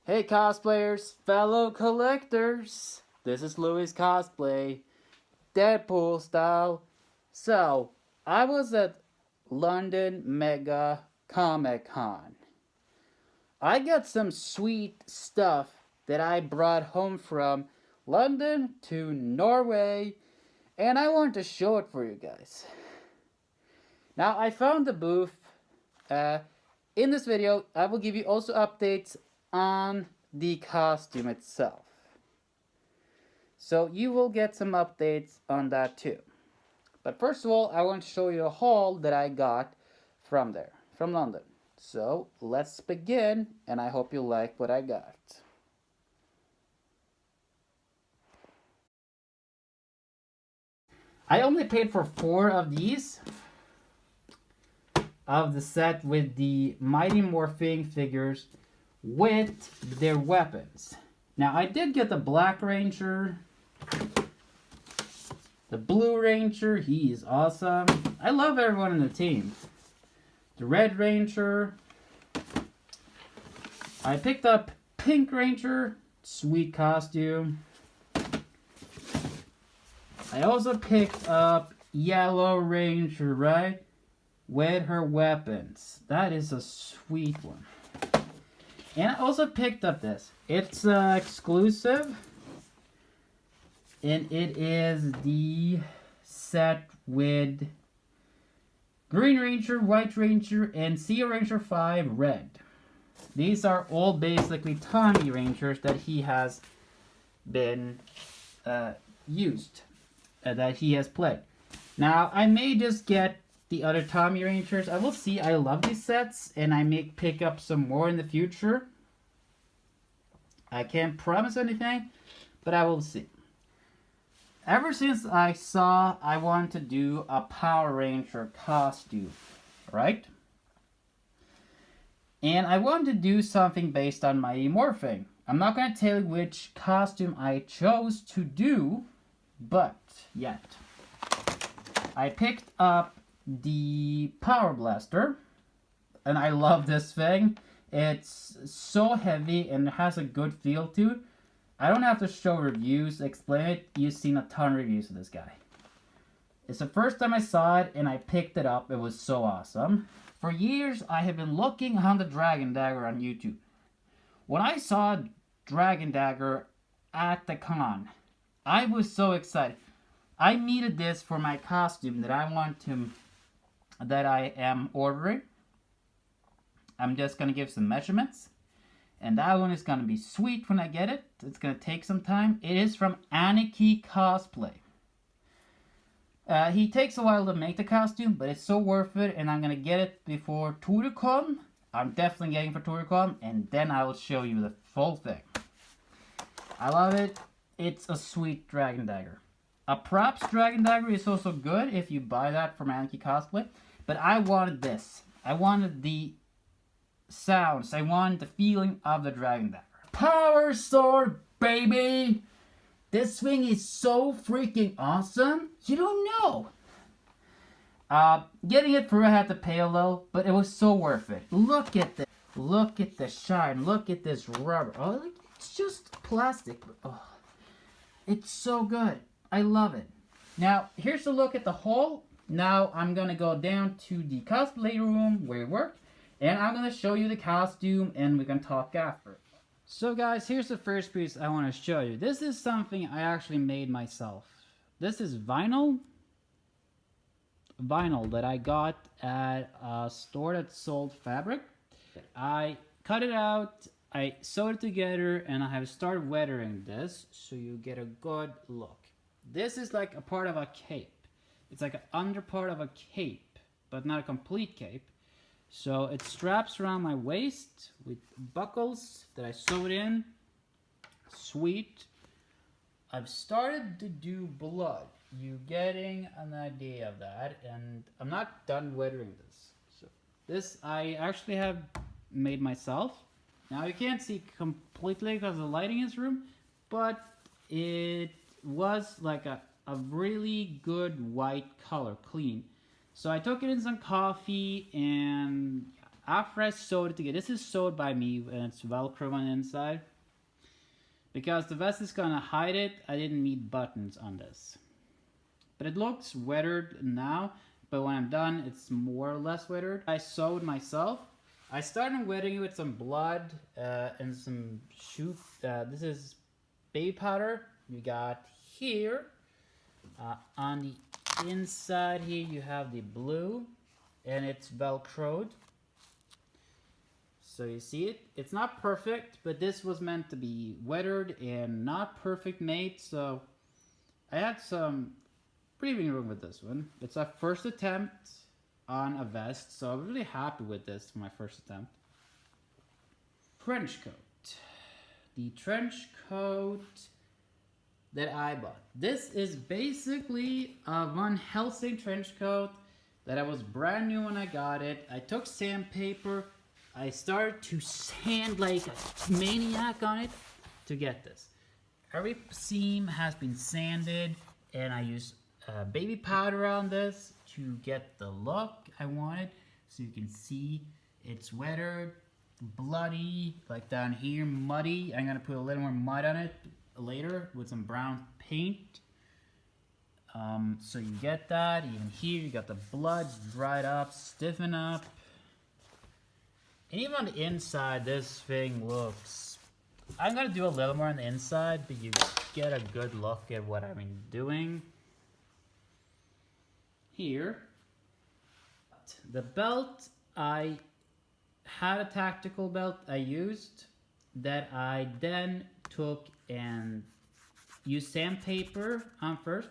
Hey cosplayers, fellow collectors, this is LouisCosplay, Deadpool style. So, I was at London Mega Comic Con. I got some sweet stuff that I brought home from London to Norway, and I want to show it for you guys. Now, I found the booth. In this video, I will give you also updates on the costume itself. So you will get some updates on that too. But first of all, I want to show you a haul that I got from there, from London. So let's begin, and I hope you like what I got. I only paid for 4 of these of the set with the Mighty Morphing figures with their weapons. Now I did get the Black Ranger, the Blue Ranger, he is awesome. I love everyone in the team. The Red Ranger. I picked up Pink Ranger, sweet costume. I also picked up Yellow Ranger, right? With her weapons. That is a sweet one. And I also picked up this. It's exclusive. And it is the set with Green Ranger, White Ranger, and Sea Ranger 5 Red. These are all basically Tommy Rangers that he has been used. That he has played. Now, I may just get the other Tommy Rangers. I will see. I love these sets, and I may pick up some more in the future. I can't promise anything, but I will see. Ever since I saw I want to do a Power Ranger costume, right? And I wanted to do something based on Mighty Morphing. I'm not going to tell you which costume I chose to do, but yet. I picked up the Power Blaster, and I love this thing. It's so heavy and it has a good feel to it. I don't have to show reviews, explain it. You've seen a ton of reviews of this guy. It's the first time I saw it and I picked it up. It was so awesome. For years, I have been looking on the Dragon Dagger on YouTube. When I saw Dragon Dagger at the con, I was so excited. I needed this for my costume that I am ordering. I'm just going to give some measurements. And that one is going to be sweet when I get it. It's going to take some time. It is from LouisCosplay. He takes a while to make the costume, but it's so worth it. And I'm going to get it before TourCon. I'm definitely getting for TourCon. And then I will show you the full thing. I love it. It's a sweet Dragon Dagger. A props Dragon Dagger is also good if you buy that from LouisCosplay. But I wanted this. I wanted the sounds. I wanted the feeling of the Dragon Dagger. Power Sword, baby! This thing is so freaking awesome. You don't know. Getting it for I had to pay a little, but it was so worth it. Look at this. Look at the shine. Look at this rubber. Oh, it's just plastic. Oh, it's so good. I love it. Now, here's a look at the haul. Now, I'm going to go down to the cosplay room where we work. And I'm going to show you the costume and we're going to talk after. So guys, here's the first piece I want to show you. This is something I actually made myself. This is vinyl that I got at a store that sold fabric. I cut it out, I sewed it together, and I have started weathering this so you get a good look. This is like a part of a cape. It's like an under part of a cape, but not a complete cape. So it straps around my waist with buckles that I sewed in. Sweet. I've started to do blood. You're getting an idea of that, and I'm not done weathering this. So this I actually have made myself. Now you can't see completely because the lighting is room, but it was like a really good white color, clean. So I took it in some coffee and after I sewed it together, this is sewed by me and it's Velcro on the inside. Because the vest is gonna hide it, I didn't need buttons on this. But it looks weathered now, but when I'm done, it's more or less weathered. I sewed myself. I started weathering it with some blood and some shoe. This is baby powder. You got here. On the inside here, you have the blue, and it's Velcroed. So you see it? It's not perfect, but this was meant to be weathered and not perfect made, so I had some breathing room with this one. It's our first attempt on a vest, so I'm really happy with this for my first attempt. Trench coat. The trench coat that I bought. This is basically a Van Helsing trench coat that I was brand new when I got it. I took sandpaper. I started to sand like a maniac on it to get this. Every seam has been sanded, and I used baby powder on this to get the look I wanted. So you can see it's weathered, bloody, like down here, muddy. I'm gonna put a little more mud on it later with some brown paint. So you get that. Even here, you got the blood dried up, stiffen up. And even on the inside, this thing looks... I'm going to do a little more on the inside, but you get a good look at what I've been doing. Here. The belt, I had a tactical belt I used that I then took and used sandpaper on first.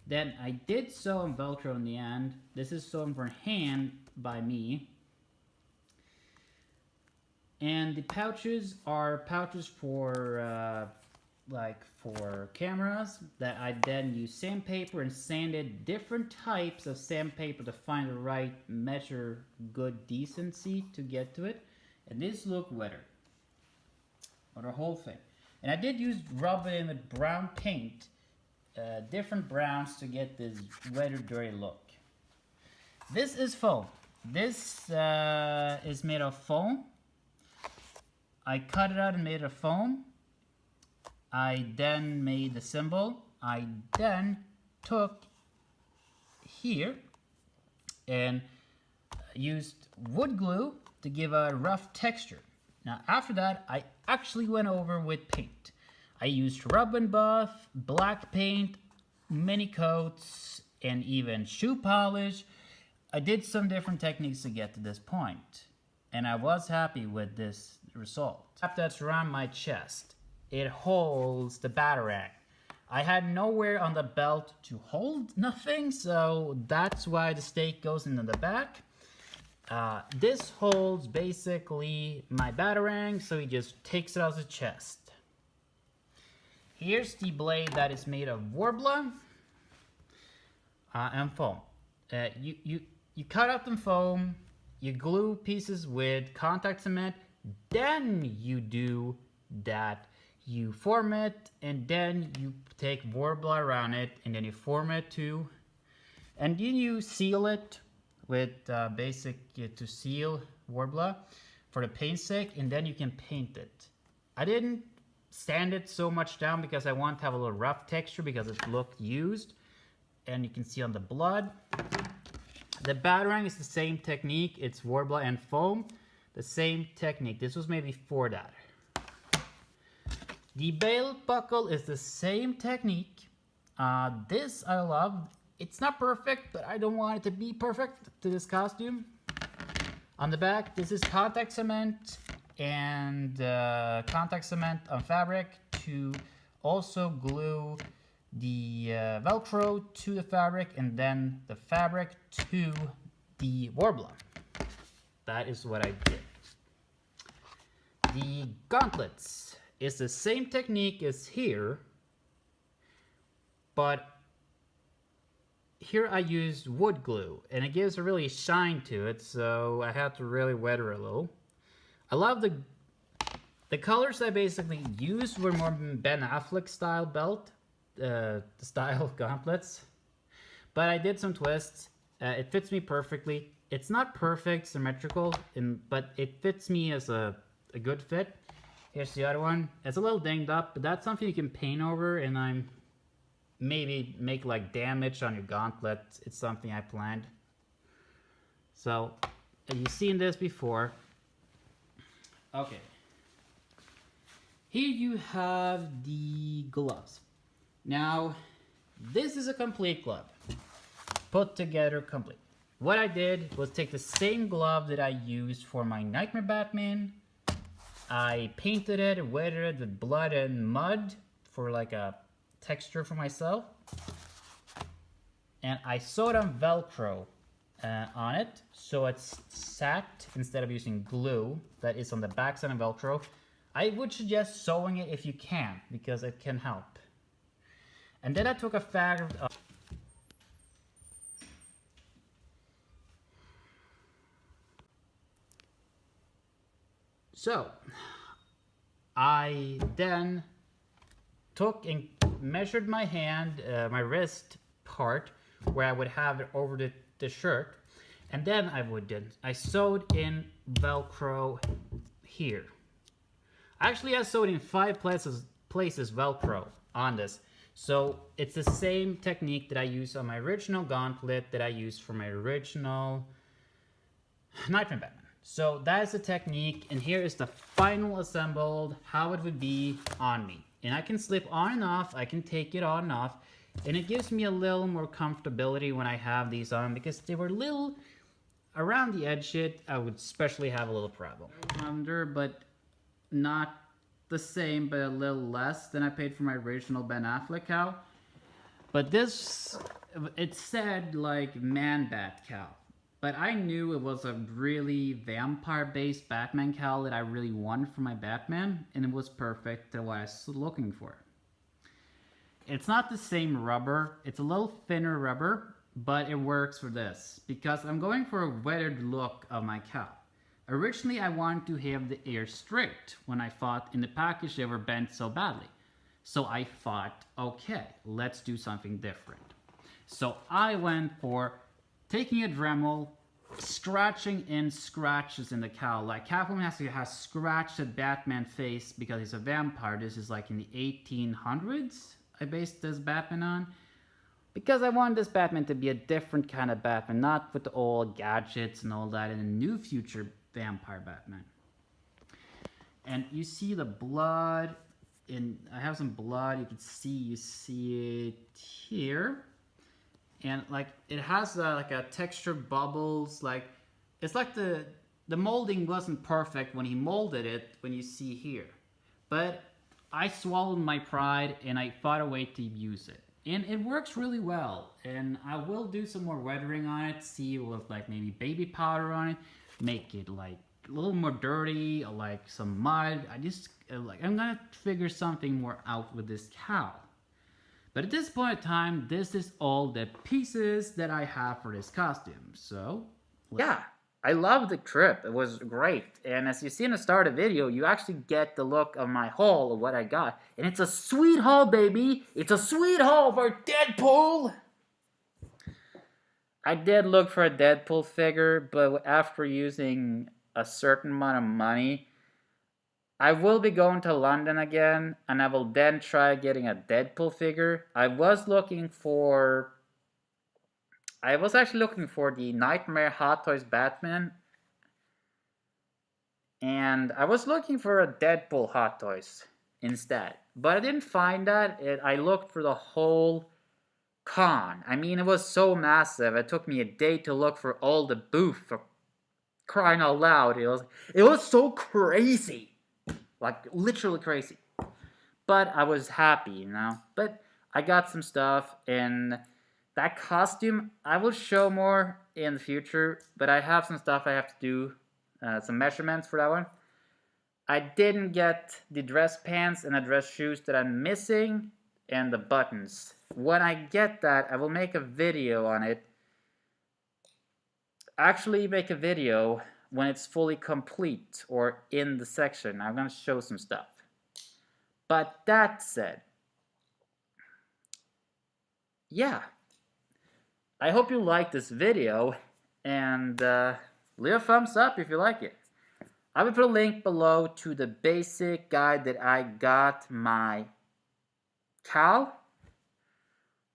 Then I did sew on Velcro in the end. This is sewn for hand by me. And the pouches are pouches for for cameras that I then used sandpaper and sanded different types of sandpaper to find the right measure, good decency to get to it. And this looked weathered. Or the whole thing. And I did rub it in with brown paint, different browns to get this weathered, dirty look. This is foam. This is made of foam. I cut it out and made it of foam. I then made the symbol. I then took here and used wood glue to give a rough texture. Now after that, I actually went over with paint. I used rub and buff, black paint, mini coats, and even shoe polish. I did some different techniques to get to this point, and I was happy with this result. That's around my chest. It holds the batarang. I had nowhere on the belt to hold nothing, so that's why the stake goes into the back. This holds basically my batarang, so he just takes it out of the chest. Here's the blade that is made of Warbler and foam. You cut out the foam, you glue pieces with contact cement, then you do that. You form it, and then you take Warbler around it, and then you form it too. And then you seal it with to seal Warbler for the paint sake, and then you can paint it. I didn't sand it so much down because I want to have a little rough texture because it looked used. And you can see on the blood. The batarang is the same technique. It's Warbler and foam. The same technique. This was made before that. The belt buckle is the same technique. This I love. It's not perfect, but I don't want it to be perfect to this costume. On the back, this is contact cement and contact cement on fabric to also glue the Velcro to the fabric and then the fabric to the Warbler. That is what I did. The gauntlets is the same technique as here, but here I used wood glue and it gives a really shine to it, so I had to really weather a little. I love the colors I basically used were more Ben Affleck style belt, style gauntlets, but I did some twists. It fits me perfectly. It's not perfect symmetrical, but it fits me as a good fit. Here's the other one. It's a little dinged up, but that's something you can paint over, and I'm maybe make like damage on your gauntlet. It's something I planned. So you've seen this before. Okay. Here you have the gloves. Now, this is a complete glove. Put together complete. What I did was take the same glove that I used for my Nightmare Batman. I painted it, wetted it with blood and mud for like a texture for myself. And I sewed on Velcro on it, so it's sat instead of using glue that is on the backside of Velcro. I would suggest sewing it if you can, because it can help. And then I took a fabric. So, I then took and measured my hand, my wrist part, where I would have it over the shirt, and then I sewed in Velcro here. Actually, I sewed in 5 places Velcro on this. So it's the same technique that I used on my original gauntlet that I used for my original Nightmare Batman. So that is the technique, and here is the final assembled, how it would be on me. And I can slip on and off, I can take it on and off, and it gives me a little more comfortability when I have these on, because they were little around the edge I would especially have a little problem. Under, but not the same, but a little less than I paid for my original Ben Affleck cowl. But this, it said like Man-Bat cowl. But I knew it was a really vampire-based Batman cowl that I really wanted for my Batman, and it was perfect to what I was looking for. It's not the same rubber, it's a little thinner rubber, but it works for this, because I'm going for a weathered look of my cowl. Originally, I wanted to have the ears straight when I thought in the package they were bent so badly. So I thought, okay, let's do something different. So I went for taking a Dremel, scratching in scratches in the cowl. Like Catwoman has scratched a Batman face because he's a vampire. This is like in the 1800s I based this Batman on. Because I wanted this Batman to be a different kind of Batman, not with the old gadgets and all that in a new future vampire Batman. And you see the blood, I have some blood, you see it here. And like it has like a texture bubbles, like it's like the molding wasn't perfect when he molded it, when you see here. But I swallowed my pride and I thought a way to use it. And it works really well. And I will do some more weathering on it, see with like maybe baby powder on it, make it like a little more dirty, like some mud. I'm gonna figure something more out with this cowl. But at this point in time, this is all the pieces that I have for this costume. So, yeah, I love the trip. It was great. And as you see in the start of the video, you actually get the look of my haul of what I got. And it's a sweet haul, baby. It's a sweet haul for Deadpool. I did look for a Deadpool figure, but after using a certain amount of money, I will be going to London again, and I will then try getting a Deadpool figure. I was actually looking for the Nightmare Hot Toys Batman, and I was looking for a Deadpool Hot Toys instead. But I didn't find that. I looked for the whole con. I mean, it was so massive. It took me a day to look for all the booth, for crying out loud. It was so crazy. Like, literally crazy. But I was happy, you know. But I got some stuff, and that costume, I will show more in the future. But I have some stuff I have to do, some measurements for that one. I didn't get the dress pants and the dress shoes that I'm missing, and the buttons. When I get that, I will make a video on it. Actually make a video when it's fully complete or in the section. I'm gonna show some stuff. But that said, yeah, I hope you liked this video, and leave a thumbs up if you like it. I will put a link below to the basic guide that I got my cow.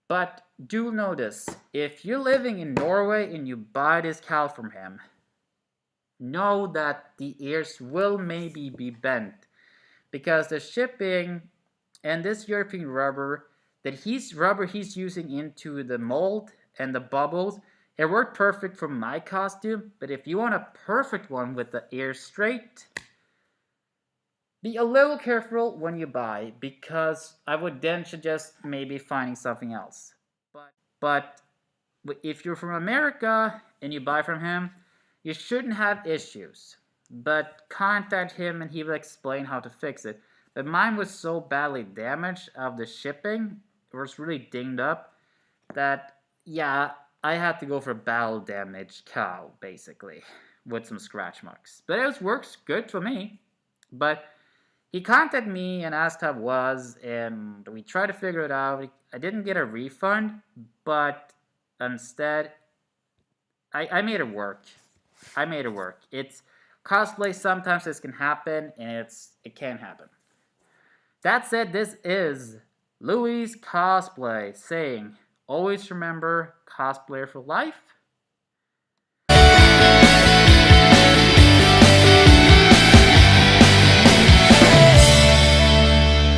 But do notice, if you're living in Norway and you buy this cow from him, know that the ears will maybe be bent, because the shipping and this European rubber he's using into the mold and the bubbles, it worked perfect for my costume. But if you want a perfect one with the ears straight, be a little careful when you buy, because I would then suggest maybe finding something else. But if you're from America and you buy from him, you shouldn't have issues. But contact him and he will explain how to fix it. But mine was so badly damaged of the shipping, it was really dinged up, that yeah, I had to go for a battle damaged cow, basically, with some scratch marks. But it works good for me. But he contacted me and asked how it was, and we tried to figure it out. I didn't get a refund, but instead, I made it work. I made it work. It's cosplay, sometimes this can happen, and it can happen. That said, this is LouisCosplay saying, always remember, cosplayer for life.